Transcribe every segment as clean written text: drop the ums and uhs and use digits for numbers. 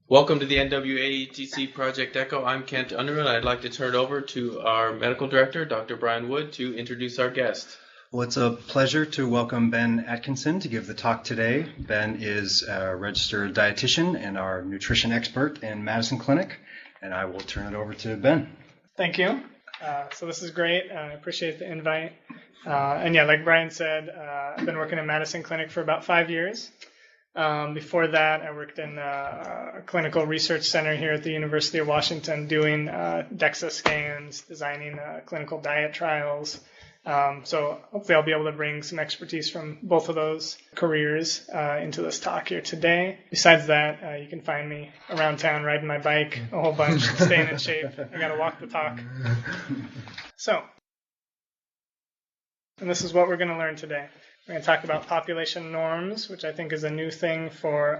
Welcome to the NWAETC Project Echo. I'm Kent Underwood. I'd like to turn it over to our medical director, Dr. Brian Wood, to introduce our guest. Well, it's a pleasure to welcome Ben Atkinson to give the talk today. Ben is a registered dietitian and our nutrition expert in Madison Clinic, and I will turn it over to Ben. Thank you. So this is great. I appreciate the invite. And yeah, like Brian said, I've been working in Madison Clinic for about 5 years. Before that, I worked in a clinical research center here at the University of Washington doing DXA scans, designing clinical diet trials. So hopefully I'll be able to bring some expertise from both of those careers into this talk here today. Besides that, you can find me around town riding my bike a whole bunch, staying in shape. I got to walk the talk. And this is what we're going to learn today. We're going to talk about population norms, which I think is a new thing for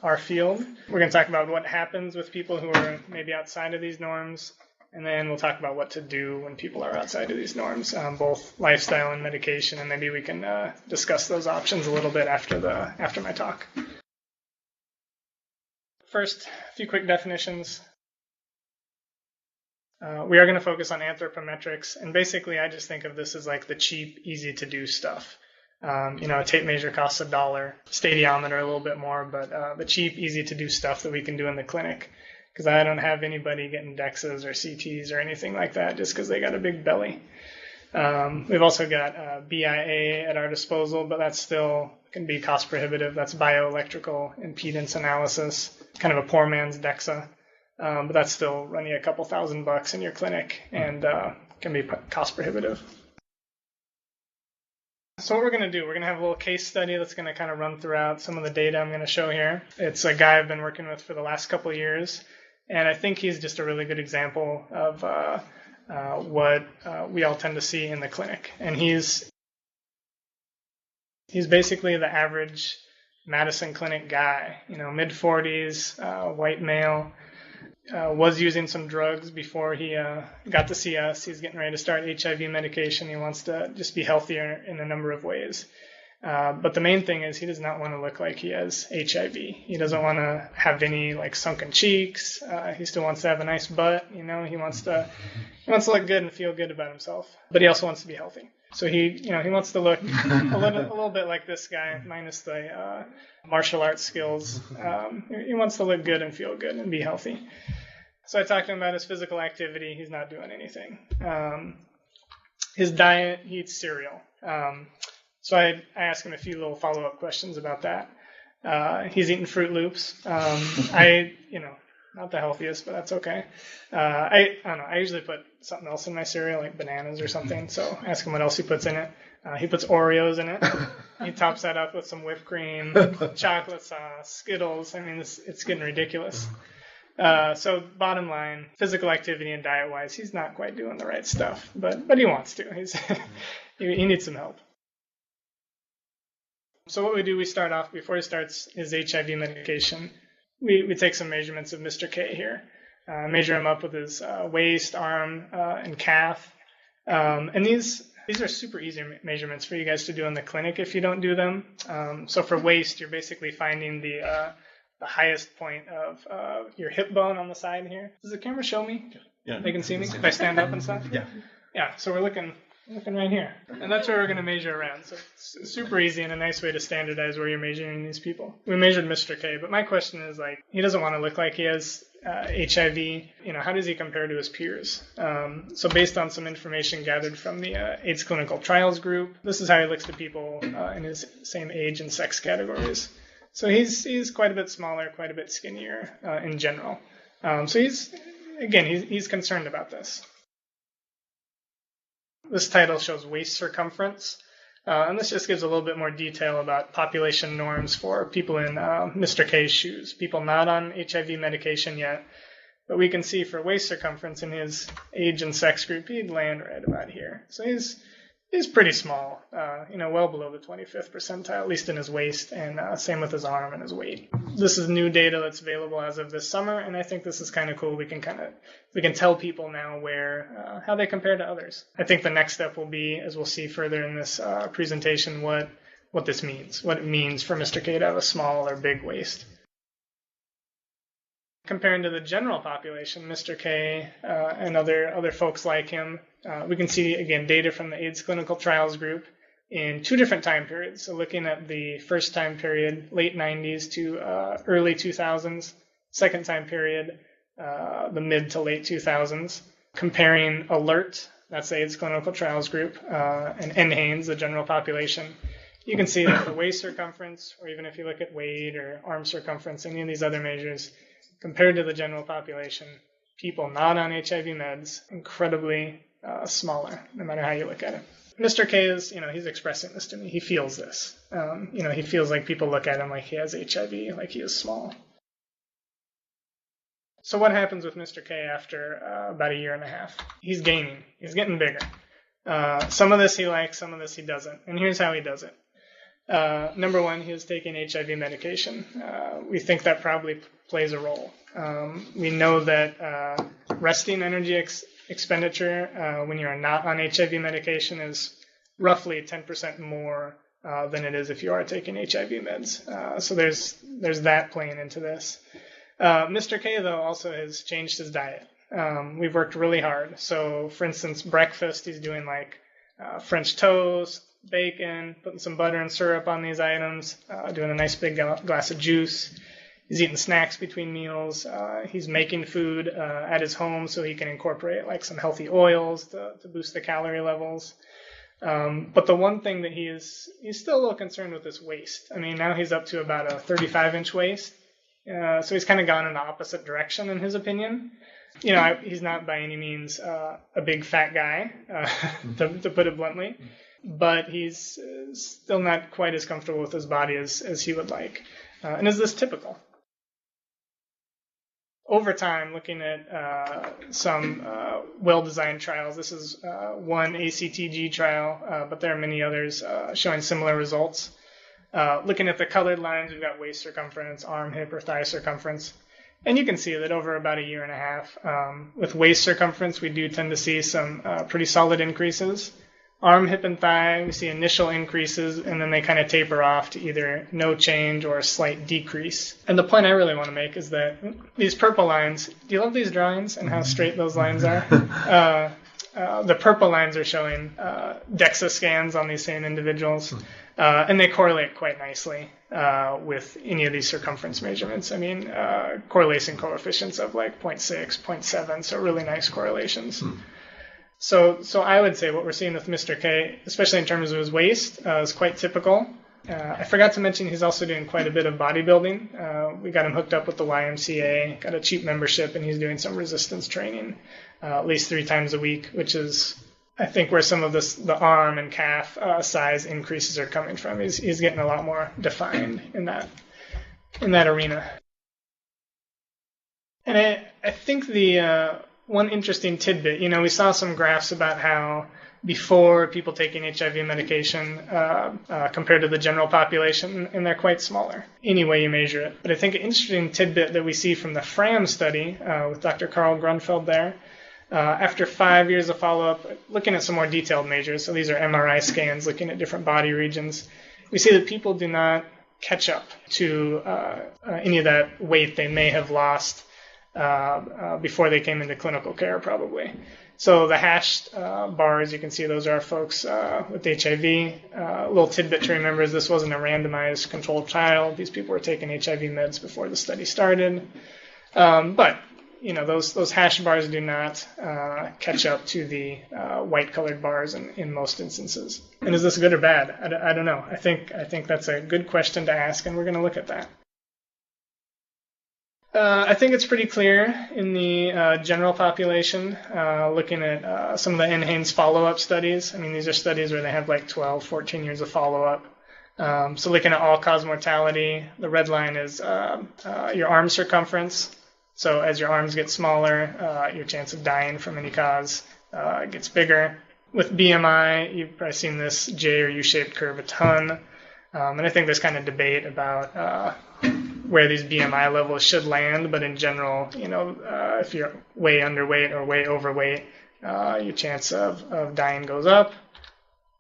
our field. We're going to talk about what happens with people who are maybe outside of these norms, and then we'll talk about what to do when people are outside of these norms, both lifestyle and medication, and maybe we can discuss those options a little bit after my talk. First, a few quick definitions. We are going to focus on anthropometrics, and basically I just think of this as like the cheap, easy-to-do stuff. A tape measure costs $1, stadiometer a little bit more, but the cheap, easy-to-do stuff that we can do in the clinic. Because I don't have anybody getting DEXAs or CTs or anything like that just because they got a big belly. We've also got BIA at our disposal, but that still can be cost prohibitive. That's bioelectrical impedance analysis, kind of a poor man's DEXA. But that's still running a couple $1,000 in your clinic and can be cost prohibitive. So what we're going to do, we're going to have a little case study that's going to kind of run throughout some of the data I'm going to show here. It's a guy I've been working with for the last couple of years, and I think he's just a really good example of what we all tend to see in the clinic. And he's basically the average Madison Clinic guy, mid-40s, white male. Was using some drugs before he got to see us. He's getting ready to start HIV medication. He wants to just be healthier in a number of ways. But the main thing is he does not want to look like he has HIV. He doesn't want to have any sunken cheeks. He still wants to have a nice butt. He wants to look good and feel good about himself. But he also wants to be healthy. So he wants to look a little bit like this guy, minus the martial arts skills. He wants to look good and feel good and be healthy. So I talked to him about his physical activity. He's not doing anything. His diet, he eats cereal. So I asked him a few little follow-up questions about that. He's eating Fruit Loops. Not the healthiest, but that's okay. I don't know. I usually put something else in my cereal, like bananas or something. So ask him what else he puts in it. He puts Oreos in it. He tops that up with some whipped cream, chocolate sauce, Skittles. I mean, it's getting ridiculous. So bottom line, physical activity and diet-wise, he's not quite doing the right stuff, but he wants to. He needs some help. So what we do, we start off, before he starts his HIV medication, we take some measurements of Mr. K here. Measure him up with his waist, arm, and calf. And these are super easy measurements for you guys to do in the clinic if you don't do them. So for waist, you're basically finding the highest point of your hip bone on the side here. Does the camera show me? Yeah. They can see me if I stand up and stuff? Yeah. Yeah, so we're looking right here. And that's where we're going to measure around. So it's super easy and a nice way to standardize where you're measuring these people. We measured Mr. K, but my question is, he doesn't want to look like he has HIV. How does he compare to his peers? So based on some information gathered from the AIDS Clinical Trials group, this is how he looks to people in his same age and sex categories. So he's quite a bit smaller, quite a bit skinnier in general. So he's concerned about this. This title shows waist circumference, and this just gives a little bit more detail about population norms for people in Mr. K's shoes, people not on HIV medication yet. But we can see for waist circumference in his age and sex group, he'd land right about here. So he's pretty small, well below the 25th percentile, at least in his waist, and same with his arm and his weight. This is new data that's available as of this summer, and I think this is kind of cool. We can tell people now how they compare to others. I think the next step will be, as we'll see further in this presentation, what this means, what it means for Mr. K to have a small or big waist. Comparing to the general population, Mr. K and other folks like him, we can see, again, data from the AIDS clinical trials group in 2 different time periods. So looking at the first time period, late 90s to early 2000s, second time period, the mid to late 2000s, comparing ALERT, that's the AIDS clinical trials group, and NHANES, the general population. You can see that the waist circumference, or even if you look at weight or arm circumference, any of these other measures, compared to the general population, people not on HIV meds, incredibly smaller, no matter how you look at it. Mr. K is, he's expressing this to me. He feels this. He feels like people look at him like he has HIV, like he is small. So what happens with Mr. K after about a year and a half? He's gaining. He's getting bigger. Some of this he likes, some of this he doesn't. And here's how he does it. Number 1, he is taking HIV medication. We think that probably plays a role. We know that resting energy expenditure when you are not on HIV medication is roughly 10% more than it is if you are taking HIV meds. So there's that playing into this. Mr. K, though, also has changed his diet. We've worked really hard. So, for instance, breakfast, he's doing like French toast, bacon, putting some butter and syrup on these items, doing a nice big glass of juice. He's eating snacks between meals. He's making food at his home so he can incorporate like some healthy oils to boost the calorie levels. But the one thing that he's still a little concerned with is waist. I mean, now he's up to about a 35-inch waist. So he's kind of gone in the opposite direction in his opinion. He's not by any means a big fat guy, to put it bluntly. But he's still not quite as comfortable with his body as he would like. And is this typical? Over time, looking at some well-designed trials, this is one ACTG trial, but there are many others showing similar results. Looking at the colored lines, we've got waist circumference, arm, hip, or thigh circumference. And you can see that over about a year and a half, with waist circumference, we do tend to see some pretty solid increases. Arm, hip, and thigh, we see initial increases, and then they kind of taper off to either no change or a slight decrease. And the point I really want to make is that these purple lines, do you love these drawings and how straight those lines are? The purple lines are showing DXA scans on these same individuals, and they correlate quite nicely with any of these circumference measurements. I mean, correlation coefficients of like 0.6, 0.7, so really nice correlations. So I would say what we're seeing with Mr. K, especially in terms of his waist, is quite typical. I forgot to mention he's also doing quite a bit of bodybuilding. We got him hooked up with the YMCA, got a cheap membership, and he's doing some resistance training at least 3 times a week, which is, I think, where some of the arm and calf size increases are coming from. He's getting a lot more defined in that arena. And I think the one interesting tidbit, we saw some graphs about how before people taking HIV medication compared to the general population, and they're quite smaller, any way you measure it. But I think an interesting tidbit that we see from the FRAM study with Dr. Carl Grunfeld there, after 5 years of follow-up, looking at some more detailed measures, so these are MRI scans looking at different body regions, we see that people do not catch up to any of that weight they may have lost before they came into clinical care, probably. So the hashed bars, you can see those are folks with HIV. A little tidbit to remember is this wasn't a randomized controlled trial. These people were taking HIV meds before the study started. But those hashed bars do not catch up to the white-colored bars in most instances. And is this good or bad? I don't know. I think that's a good question to ask, and we're going to look at that. I think it's pretty clear in the general population, looking at some of the NHANES follow-up studies. I mean, these are studies where they have like 12, 14 years of follow-up. So looking at all-cause mortality, the red line is your arm circumference. So as your arms get smaller, your chance of dying from any cause gets bigger. With BMI, you've probably seen this J or U-shaped curve a ton. And I think there's kind of debate about where these BMI levels should land, but in general, if you're way underweight or way overweight, your chance of dying goes up.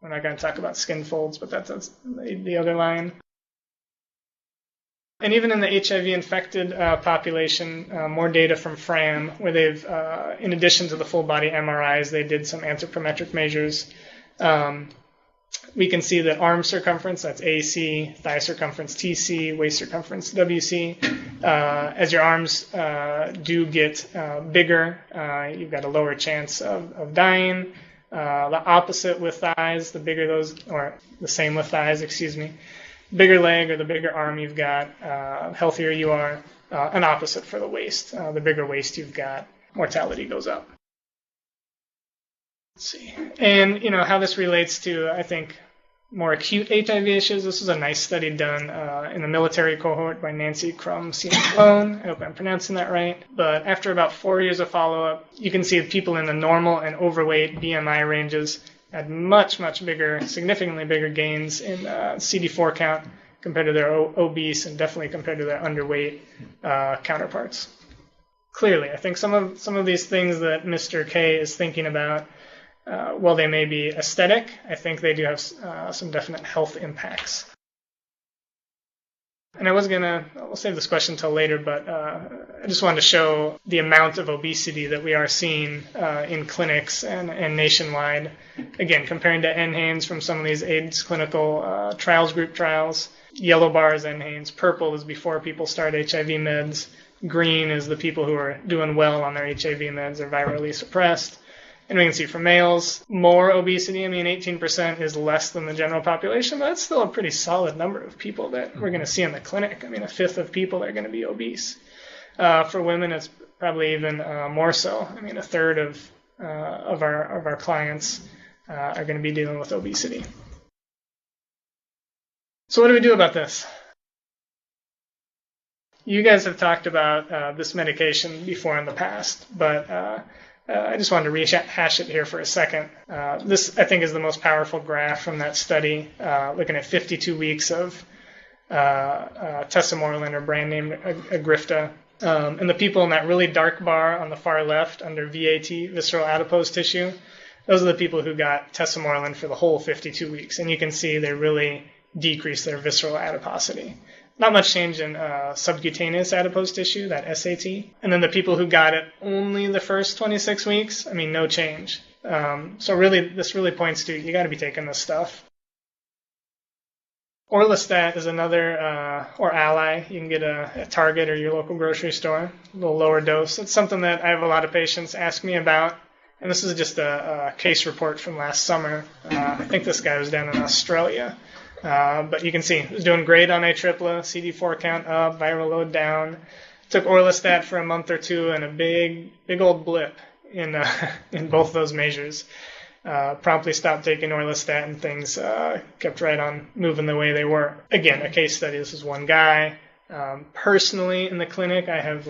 We're not going to talk about skin folds, but that's the other line. And even in the HIV-infected population, more data from FRAM, where they've, in addition to the full body MRIs, they did some anthropometric measures. We can see that arm circumference, that's AC, thigh circumference, TC, waist circumference, WC. As your arms do get bigger, you've got a lower chance of dying. The opposite with thighs, the bigger those, or the same with thighs, excuse me. Bigger leg or the bigger arm you've got, healthier you are. An opposite for the waist. The bigger waist you've got, mortality goes up. Let's see. And, how this relates to, I think, more acute HIV issues. This was a nice study done in the military cohort by Nancy Crum-Sloan. I hope I'm pronouncing that right. But after about 4 years of follow-up, you can see people in the normal and overweight BMI ranges had much, much bigger, significantly bigger gains in CD4 count compared to their obese and definitely compared to their underweight counterparts. Clearly, I think some of these things that Mr. K is thinking about, while they may be aesthetic, I think they do have some definite health impacts. And we'll save this question until later, but I just wanted to show the amount of obesity that we are seeing in clinics and nationwide. Again, comparing to NHANES from some of these AIDS clinical trials, group trials. Yellow bar is NHANES, purple is before people start HIV meds, green is the people who are doing well on their HIV meds or virally suppressed. And we can see for males, more obesity. 18% is less than the general population, but that's still a pretty solid number of people that we're going to see in the clinic. A fifth of people are going to be obese. For women, it's probably even more so. A third of our clients are going to be dealing with obesity. So what do we do about this? You guys have talked about this medication before in the past, but I just wanted to rehash it here for a second. This, I think, is the most powerful graph from that study, looking at 52 weeks of tesamorelin, or brand name Agrifta. And the people in that really dark bar on the far left under VAT, visceral adipose tissue, those are the people who got tesamorelin for the whole 52 weeks. And you can see they really decreased their visceral adiposity. Not much change in subcutaneous adipose tissue, that SAT. And then the people who got it only the first 26 weeks, no change. So really, this really points to you got to be taking this stuff. Orlistat is another, or Ally. You can get a Target or your local grocery store, a little lower dose. It's something that I have a lot of patients ask me about. And this is just a case report from last summer. I think this guy was down in Australia. But you can see it was doing great on AAA, CD4 count up, viral load down. Took Orlistat for a month or two, and a big old blip in both those measures. Promptly stopped taking Orlistat, and things kept right on moving the way they were. Again, a case study. This is one guy. Personally, in the clinic, I have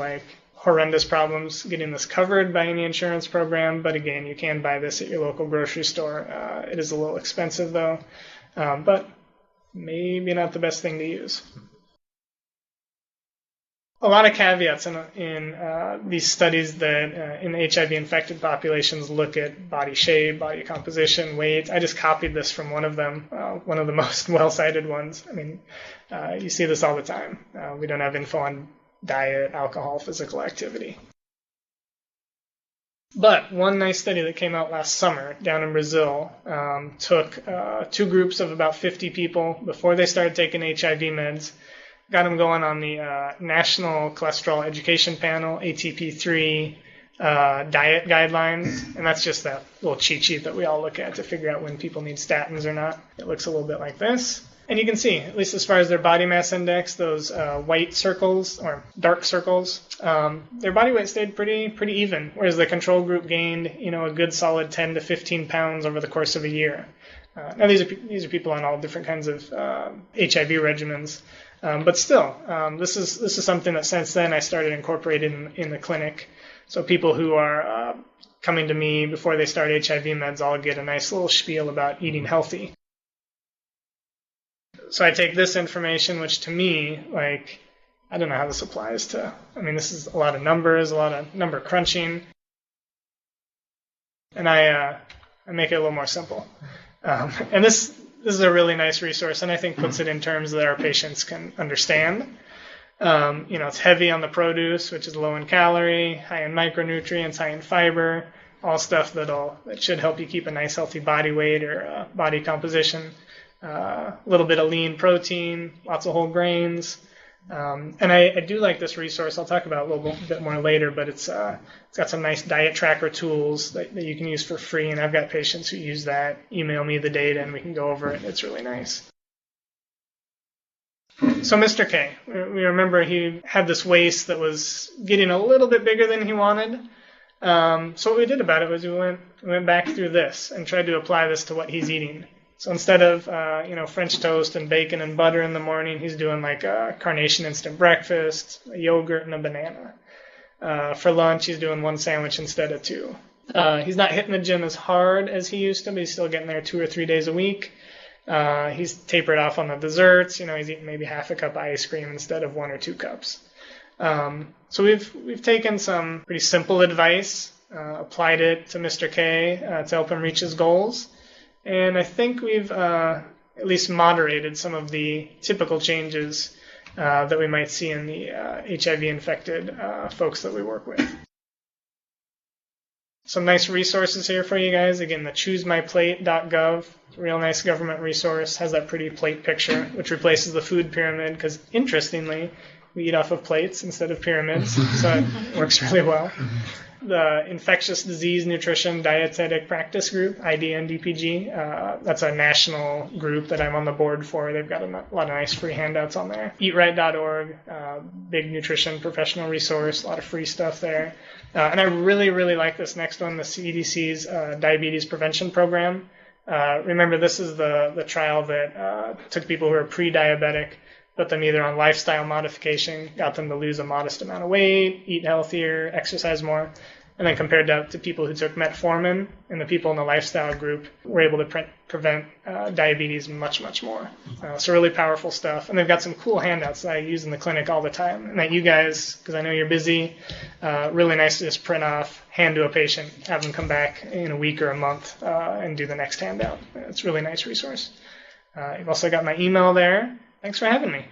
horrendous problems getting this covered by any insurance program. But again, you can buy this at your local grocery store. It is a little expensive though, but maybe not the best thing to use. A lot of caveats in these studies that in HIV-infected populations look at body shape, body composition, weight. I just copied this from one of them, one of the most well-cited ones. You see this all the time. We don't have info on diet, alcohol, physical activity. But one nice study that came out last summer down in Brazil took two groups of about 50 people before they started taking HIV meds, got them going on the National Cholesterol Education Panel, ATP3 diet guidelines, and that's just that little cheat sheet that we all look at to figure out when people need statins or not. It looks a little bit like this. And you can see, at least as far as their body mass index, those white circles or dark circles, their body weight stayed pretty even, whereas the control group gained, a good solid 10 to 15 pounds over the course of a year. Now these are people on all different kinds of HIV regimens, but still, this is something that since then I started incorporating in the clinic. So people who are coming to me before they start HIV meds all get a nice little spiel about eating healthy. So I take this information, which to me, I don't know how this applies to, this is a lot of numbers, a lot of number crunching, and I make it a little more simple. And this is a really nice resource, and I think puts it in terms that our patients can understand. It's heavy on the produce, which is low in calorie, high in micronutrients, high in fiber, all stuff that should help you keep a nice healthy body weight or body composition. A little bit of lean protein, lots of whole grains. And I do like this resource. I'll talk about it a little bit more later, but it's got some nice diet tracker tools that you can use for free, and I've got patients who use that. Email me the data, and we can go over it. It's really nice. So Mr. K, we remember he had this waist that was getting a little bit bigger than he wanted. So what we did about it was we went back through this and tried to apply this to what he's eating. So instead of French toast and bacon and butter in the morning, he's doing like a Carnation instant breakfast, a yogurt, and a banana. For lunch, he's doing one sandwich instead of two. He's not hitting the gym as hard as he used to, but he's still getting there 2 or 3 days a week. He's tapered off on the desserts. He's eating maybe half a cup of ice cream instead of 1 or 2 cups. So we've taken some pretty simple advice, applied it to Mr. K to help him reach his goals. And I think we've at least moderated some of the typical changes that we might see in the HIV-infected folks that we work with. Some nice resources here for you guys. Again, the Choosemyplate.gov, real nice government resource, has that pretty plate picture, which replaces the food pyramid because, interestingly, we eat off of plates instead of pyramids, so it works really well. The Infectious Disease Nutrition Dietetic Practice Group, IDNDPG, that's a national group that I'm on the board for. They've got a lot of nice free handouts on there. EatRight.org, big nutrition professional resource, a lot of free stuff there. And I really, really like this next one, the CDC's Diabetes Prevention Program. Remember, this is the trial that took people who are pre-diabetic, put them either on lifestyle modification, got them to lose a modest amount of weight, eat healthier, exercise more, and then compared that to people who took metformin, and the people in the lifestyle group were able to prevent diabetes much, much more. So really powerful stuff. And they've got some cool handouts that I use in the clinic all the time, and that you guys, because I know you're busy, really nice to just print off, hand to a patient, have them come back in a week or a month and do the next handout. It's a really nice resource. You've also got my email there. Thanks for having me.